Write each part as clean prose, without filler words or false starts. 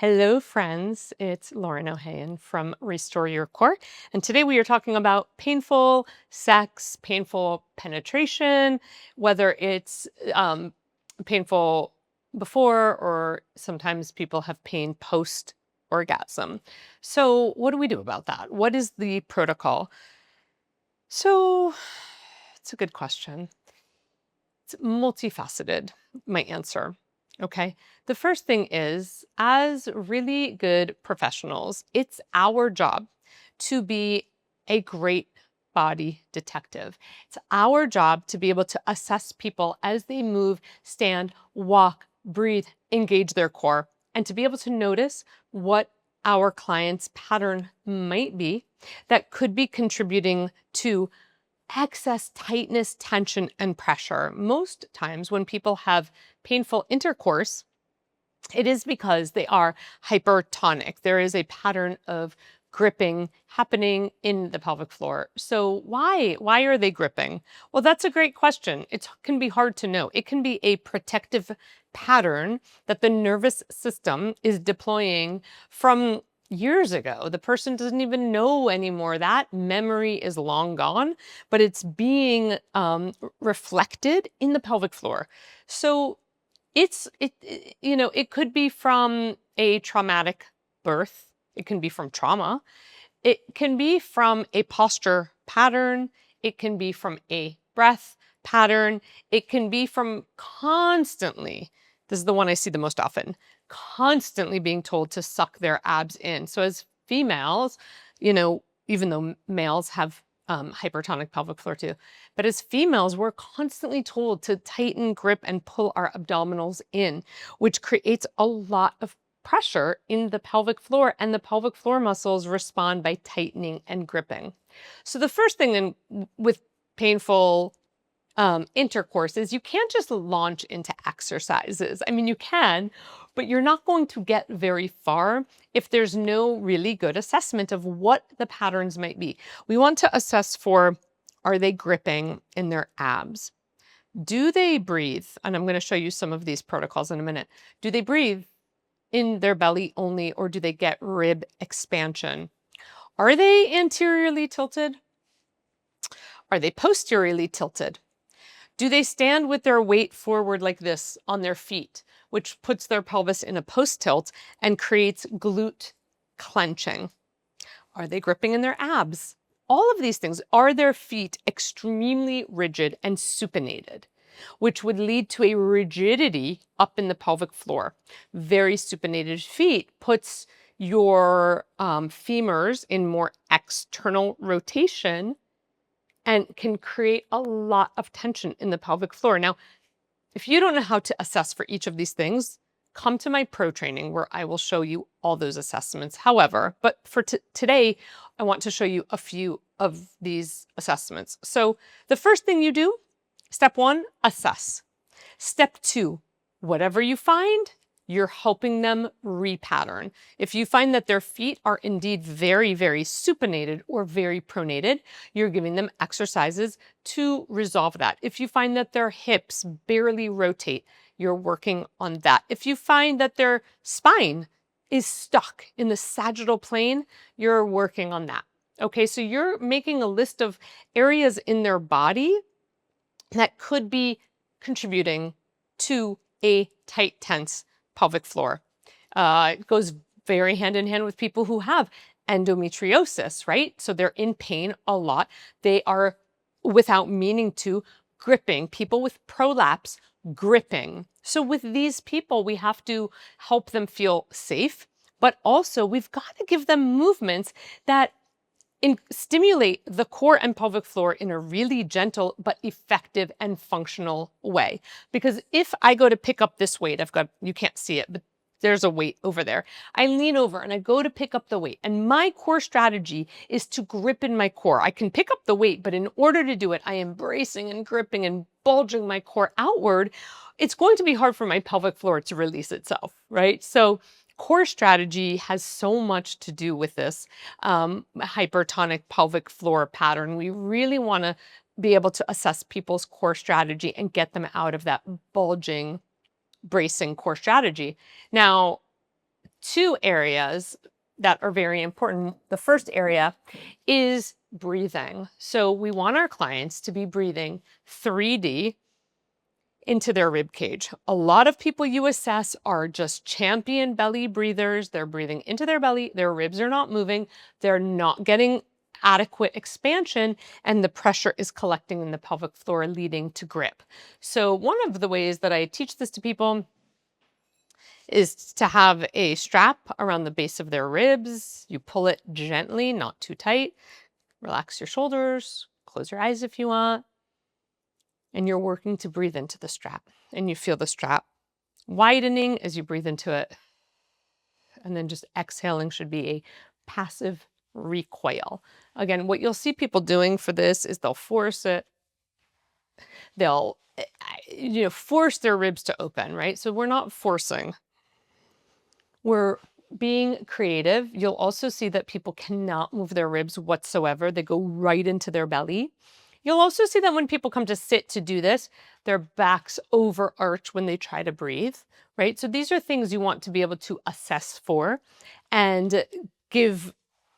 Hello, friends. It's Lauren O'Hayan from Restore Your Core. And today we are talking about painful sex, painful penetration, whether it's painful before or sometimes people have pain post orgasm. So, what do we do about that? What is the protocol? So, it's a good question. It's multifaceted, my answer. Okay. The first thing is, as really good professionals, it's our job to be a great body detective. It's our job to be able to assess people as they move, stand, walk, breathe, engage their core, and to be able to notice what our client's pattern might be that could be contributing to excess tightness, tension, and pressure. Most times when people have painful intercourse, it is because they are hypertonic. There is a pattern of gripping happening in the pelvic floor. So why are they gripping? Well, that's a great question. It can be hard to know. It can be a protective pattern that the nervous system is deploying from years ago. The person doesn't even know anymore. That memory is long gone, but it's being reflected in the pelvic floor. So it could be from a traumatic birth. It can be from trauma. It can be from a posture pattern. It can be from a breath pattern. It can be from constantly, this is the one I see the most often, constantly being told to suck their abs in. So as females, even though males have hypertonic pelvic floor too, but as females, we're constantly told to tighten, grip, and pull our abdominals in, which creates a lot of pressure in the pelvic floor, and the pelvic floor muscles respond by tightening and gripping. So the first thing with painful intercourse is you can't just launch into exercises. I mean, you can, but you're not going to get very far if there's no really good assessment of what the patterns might be. We want to assess for, are they gripping in their abs? Do they breathe? And I'm going to show you some of these protocols in a minute. Do they breathe in their belly only, or do they get rib expansion? Are they anteriorly tilted? Are they posteriorly tilted? Do they stand with their weight forward like this on their feet, which puts their pelvis in a post tilt and creates glute clenching? Are they gripping in their abs? All of these things. Are their feet extremely rigid and supinated, which would lead to a rigidity up in the pelvic floor? Very supinated feet puts your femurs in more external rotation and can create a lot of tension in the pelvic floor. Now, if you don't know how to assess for each of these things, come to my pro training where I will show you all those assessments. However, but for today, I want to show you a few of these assessments. So the first thing you do, step 1, assess. Step 2, whatever you find, you're helping them repattern. If you find that their feet are indeed very, very supinated or very pronated, you're giving them exercises to resolve that. If you find that their hips barely rotate, you're working on that. If you find that their spine is stuck in the sagittal plane, you're working on that. Okay, so you're making a list of areas in their body that could be contributing to a tight, tense pelvic floor. It goes very hand in hand with people who have endometriosis, right? So they're in pain a lot. They are, without meaning to, gripping. People with prolapse, gripping. So with these people, we have to help them feel safe, but also we've got to give them movements that stimulate the core and pelvic floor in a really gentle but effective and functional way. Because if I go to pick up this weight, you can't see it, but there's a weight over there. I lean over and I go to pick up the weight, and my core strategy is to grip in my core. I can pick up the weight, but in order to do it, I am bracing and gripping and bulging my core outward. It's going to be hard for my pelvic floor to release itself, right? So core strategy has so much to do with this hypertonic pelvic floor pattern. We really want to be able to assess people's core strategy and get them out of that bulging, bracing core strategy. Now, two areas that are very important. The first area is breathing. So we want our clients to be breathing 3D into their rib cage. A lot of people you assess are just champion belly breathers. They're breathing into their belly, their ribs are not moving, they're not getting adequate expansion, and the pressure is collecting in the pelvic floor, leading to grip. So one of the ways that I teach this to people is to have a strap around the base of their ribs. You pull it gently, not too tight. Relax your shoulders, close your eyes if you want. And you're working to breathe into the strap. And you feel the strap widening as you breathe into it. And then just exhaling should be a passive recoil. Again, what you'll see people doing for this is they'll force it. They'll force their ribs to open, right? So we're not forcing. We're being creative. You'll also see that people cannot move their ribs whatsoever. They go right into their belly. You'll also see that when people come to sit to do this, their backs overarch when they try to breathe, right? So these are things you want to be able to assess for and give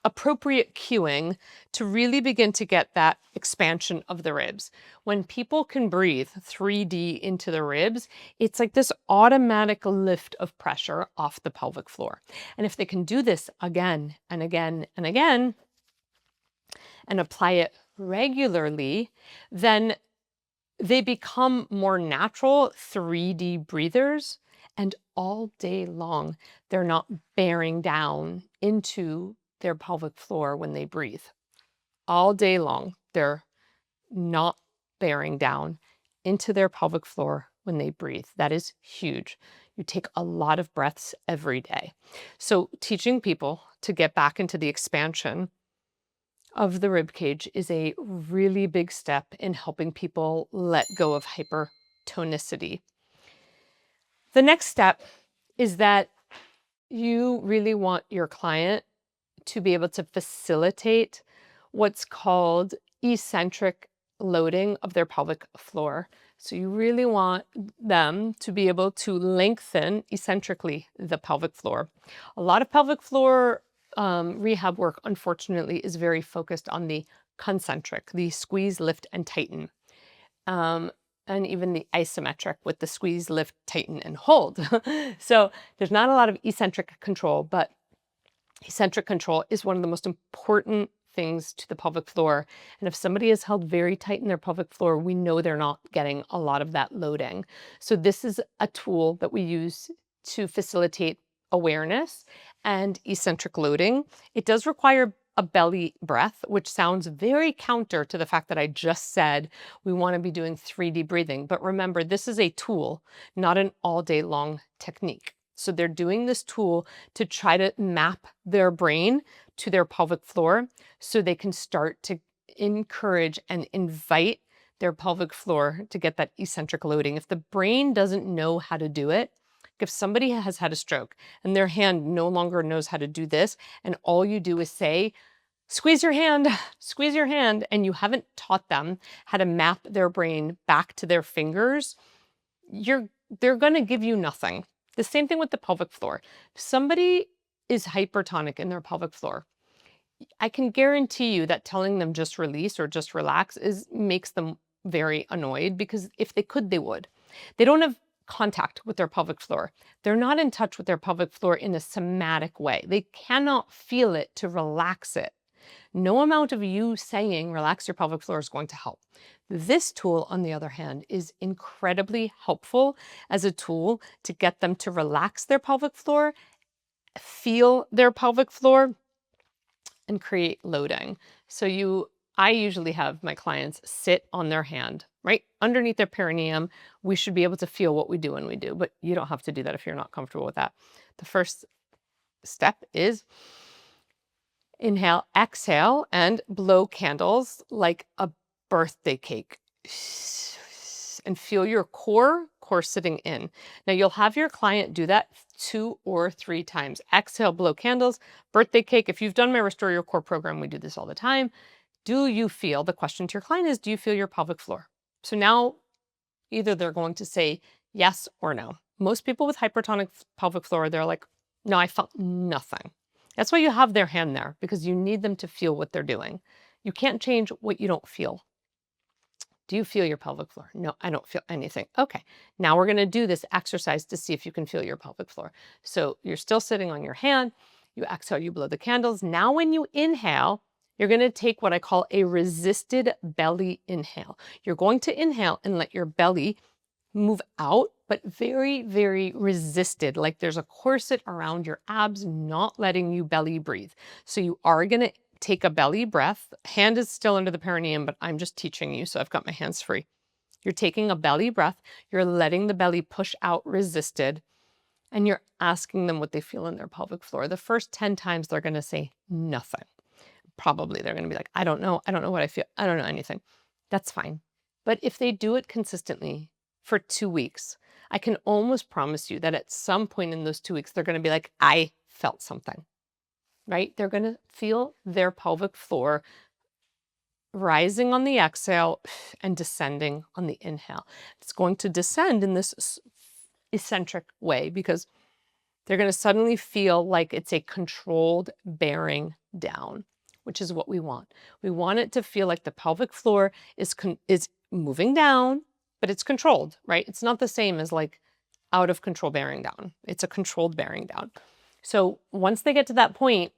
appropriate cueing to really begin to get that expansion of the ribs. When people can breathe 3D into the ribs, it's like this automatic lift of pressure off the pelvic floor. And if they can do this again and again and again, and apply it regularly, then they become more natural 3D breathers, and all day long, they're not bearing down into their pelvic floor when they breathe. All day long, they're not bearing down into their pelvic floor when they breathe. That is huge. You take a lot of breaths every day. So teaching people to get back into the expansion of the rib cage is a really big step in helping people let go of hypertonicity. The next step is that you really want your client to be able to facilitate what's called eccentric loading of their pelvic floor. So you really want them to be able to lengthen eccentrically the pelvic floor. A lot of pelvic floor rehab work, unfortunately, is very focused on the concentric, the squeeze, lift, and tighten. And even the isometric with the squeeze, lift, tighten, and hold. So there's not a lot of eccentric control, but eccentric control is one of the most important things to the pelvic floor. And if somebody is held very tight in their pelvic floor, we know they're not getting a lot of that loading. So this is a tool that we use to facilitate awareness and eccentric loading. It does require a belly breath, which sounds very counter to the fact that I just said we want to be doing 3D breathing. But remember, this is a tool, not an all day long technique. So they're doing this tool to try to map their brain to their pelvic floor so they can start to encourage and invite their pelvic floor to get that eccentric loading. If the brain doesn't know how to do it, if somebody has had a stroke and their hand no longer knows how to do this, and all you do is say, squeeze your hand, and you haven't taught them how to map their brain back to their fingers, they're going to give you nothing. The same thing with the pelvic floor. If somebody is hypertonic in their pelvic floor, I can guarantee you that telling them just release or just relax makes them very annoyed, because if they could, they would. They don't have contact with their pelvic floor. They're not in touch with their pelvic floor in a somatic way. They cannot feel it to relax it. No amount of you saying relax your pelvic floor is going to help. This tool, on the other hand, is incredibly helpful as a tool to get them to relax their pelvic floor, feel their pelvic floor, and create loading. So I usually have my clients sit on their hand, right underneath their perineum. We should be able to feel what we do when we do, but you don't have to do that if you're not comfortable with that. The first step is inhale, exhale, and blow candles like a birthday cake. And feel your core sitting in. Now you'll have your client do that 2 or 3 times. Exhale, blow candles, birthday cake. If you've done my Restore Your Core program, we do this all the time. Do you feel, the question to your client is, do you feel your pelvic floor? So now either they're going to say yes or no. Most people with hypertonic pelvic floor, they're like, No, I felt nothing. That's why you have their hand there, because you need them to feel what they're doing. You can't change what you don't feel. Do you feel your pelvic floor? No, I don't feel anything. Okay, now we're gonna do this exercise to see if you can feel your pelvic floor. So you're still sitting on your hand, you exhale, you blow the candles. Now when you inhale, you're gonna take what I call a resisted belly inhale. You're going to inhale and let your belly move out, but very, very resisted, like there's a corset around your abs, not letting you belly breathe. So you are gonna take a belly breath. Hand is still under the perineum, but I'm just teaching you, so I've got my hands free. You're taking a belly breath, you're letting the belly push out resisted, and you're asking them what they feel in their pelvic floor. The first 10 times they're gonna say nothing. Probably they're gonna be like, I don't know what I feel, I don't know anything. That's fine. But if they do it consistently for 2 weeks, I can almost promise you that at some point in those 2 weeks, they're gonna be like, I felt something, right? They're gonna feel their pelvic floor rising on the exhale and descending on the inhale. It's going to descend in this eccentric way because they're going to suddenly feel like it's a controlled bearing down, which is what we want. We want it to feel like the pelvic floor is moving down, but it's controlled, right? It's not the same as like out of control bearing down. It's a controlled bearing down. So once they get to that point,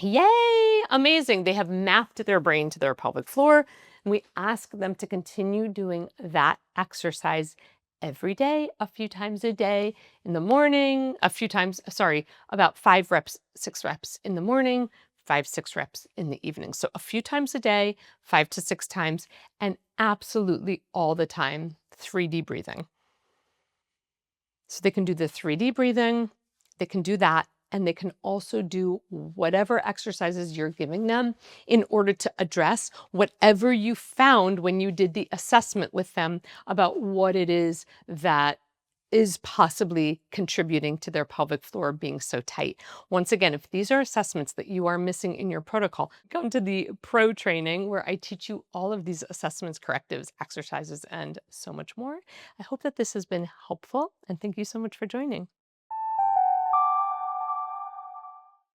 yay, amazing. They have mapped their brain to their pelvic floor. And we ask them to continue doing that exercise every day, a few times a day, in the morning, about 5 reps, 6 reps in the morning, 5, 6 reps in the evening. So a few times a day, 5 to 6 times, and absolutely all the time, 3D breathing. So they can do the 3D breathing, they can do that, and they can also do whatever exercises you're giving them in order to address whatever you found when you did the assessment with them about what it is that is possibly contributing to their pelvic floor being so tight. Once again, if these are assessments that you are missing in your protocol, come to the pro training where I teach you all of these assessments, correctives, exercises, and so much more. I hope that this has been helpful, and thank you so much for joining.